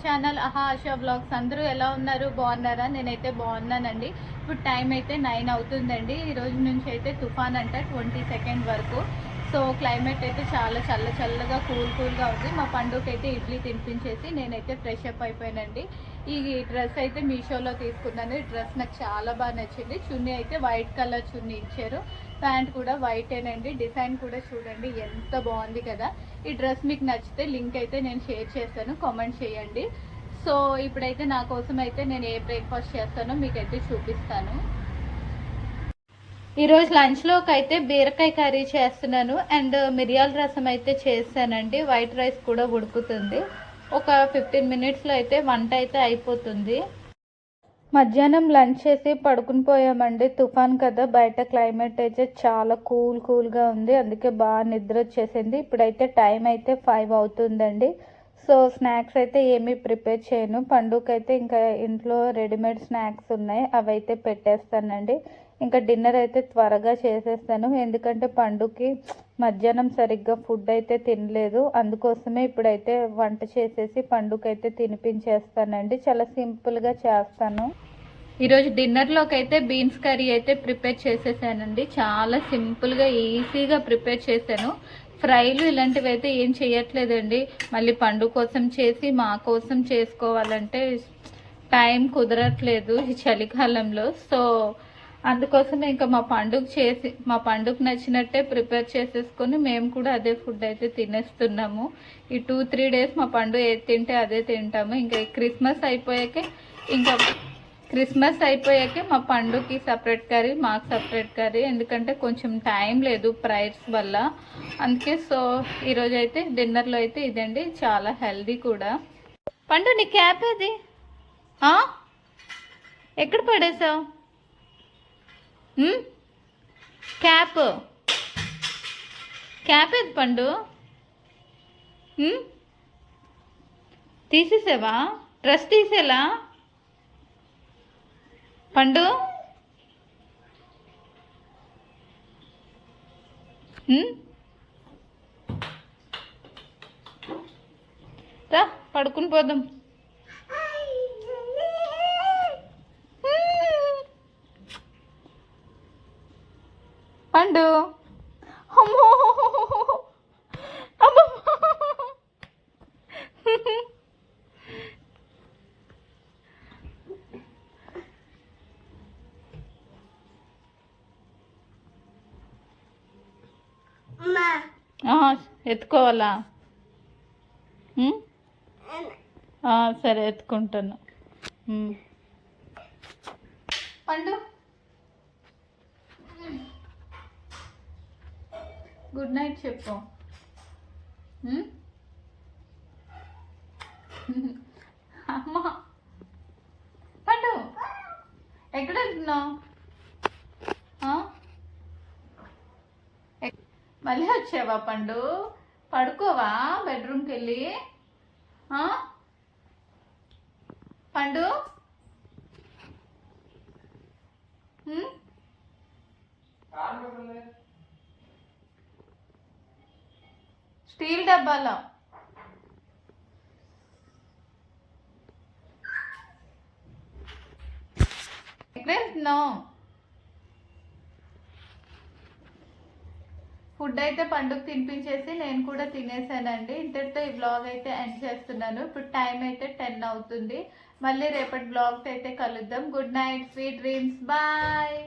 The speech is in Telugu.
Channel ASHA blogs. అందరూ ఎలా ఉన్నారు? బాగున్నారా? నేనైతే బాగున్నానండి. ఇప్పుడు టైం అయితే 9 అవుతుందండి. ఈరోజు నుంచి అయితే తుఫాన్ అంట 22 వరకు. సో క్లైమేట్ అయితే చాలా చల్లగా కూల్గా ఉంది. మా పండుగకి అయితే ఇడ్లీ తినిపించేసి నేనైతే ఫ్రెష్ అప్ అయిపోయానండి. ఈ డ్రెస్ అయితే మీషోలో తీసుకున్నాను. ఈ డ్రెస్ నాకు చాలా బాగా నచ్చింది. చున్నీ అయితే వైట్ కలర్ చున్నీ ఇచ్చారు. ప్యాంట్ కూడా వైటేనండి. డిజైన్ కూడా చూడండి ఎంత బాగుంది కదా. ఈ డ్రెస్ మీకు నచ్చితే లింక్ అయితే నేను షేర్ చేస్తాను, కామెంట్ చేయండి. సో ఇప్పుడైతే నా కోసం అయితే నేను ఏ బ్రేక్ఫాస్ట్ చేస్తానో మీకైతే చూపిస్తాను. ఈరోజు లంచ్లోకి అయితే బీరకాయ కర్రీ చేస్తున్నాను అండ్ మిరియాల రసం అయితే చేస్తానండి. వైట్ రైస్ కూడా ఉడుకుతుంది. ఒక 15 మినిట్స్లో అయితే వంట అయితే అయిపోతుంది. మధ్యాహ్నం లంచ్ చేసి పడుకుని పోయామండి. తుఫాన్ కదా, బయట క్లైమేట్ అయితే చాలా కూల్గా ఉంది. అందుకే బాగా నిద్ర వచ్చేసింది. ఇప్పుడైతే టైం అయితే 5 అవుతుందండి. సో స్నాక్స్ అయితే ఏమీ ప్రిపేర్ చేయను. పండుగకైతే ఇంకా ఇంట్లో రెడీమేడ్ స్నాక్స్ ఉన్నాయి, అవి అయితే పెట్టేస్తానండి. ఇంకా డిన్నర్ అయితే త్వరగా చేసేస్తాను, ఎందుకంటే పండుగకి మధ్యాహ్నం సరిగ్గా ఫుడ్ అయితే తినలేదు. అందుకోసమే ఇప్పుడైతే వంట చేసేసి పండుగకైతే తినిపించేస్తానండి. చాలా సింపుల్గా చేస్తాను. ఈరోజు డిన్నర్లోకి అయితే బీన్స్ కర్రీ అయితే ప్రిపేర్ చేసేసానండి. చాలా సింపుల్గా ఈజీగా ప్రిపేర్ చేశాను. ఫ్రైలు ఇలాంటివి అయితే ఏం చేయట్లేదండి. మళ్ళీ పండుగ కోసం చేసి మా కోసం చేసుకోవాలంటే టైం కుదరట్లేదు ఈ చలికాలంలో. సో అందుకోసం ఇంకా మా పండుగ నచ్చినట్టే ప్రిపేర్ చేసేసుకొని మేము కూడా అదే ఫుడ్ అయితే తినేస్తున్నాము. ఈ 2-3 డేస్ మా పండుగ ఏది తింటే అదే తింటాము. ఇంకా క్రిస్మస్ అయిపోయాకే మా పండుగకి సపరేట్ కర్రీ, మాకు సపరేట్ కర్రీ. ఎందుకంటే కొంచెం టైం లేదు ప్రైస్ వల్ల. అందుకే సో ఈరోజు అయితే డిన్నర్లో అయితే ఇదండి. చాలా హెల్దీ కూడా. పండు నీ క్యాప్ ఏది? ఎక్కడ పడేసావు క్యాప్? ఏది పండు? తీసేసావా? డ్రెస్ తీసేలా పండు? రా పడుకుని పోదాం. పండు అమ్మో అమ్మో ఎత్తుకోవాలా? సరే ఎత్తుకుంటాను. పండు గుడ్ నైట్ చెప్పు. అమ్మా పండు ఎక్కడ వెళ్తున్నావు? మళ్ళీ వచ్చావా పండు? పడుకోవా బెడ్రూమ్కి వెళ్ళి? పండు స్టీల్ డబ్బాలో ఎక్కడ వెళ్తున్నావు? ఫుడ్ అయితే పండుగ తినిపించేసి నేను కూడా తినేసానండి. ఇంతటితో ఈ బ్లాగ్ అయితే ఎండ్ చేస్తున్నాను. ఇప్పుడు టైం అయితే 10 అవుతుంది. మళ్ళీ రేపటి బ్లాగ్స్ అయితే కలుద్దాం. Good night, sweet dreams, bye.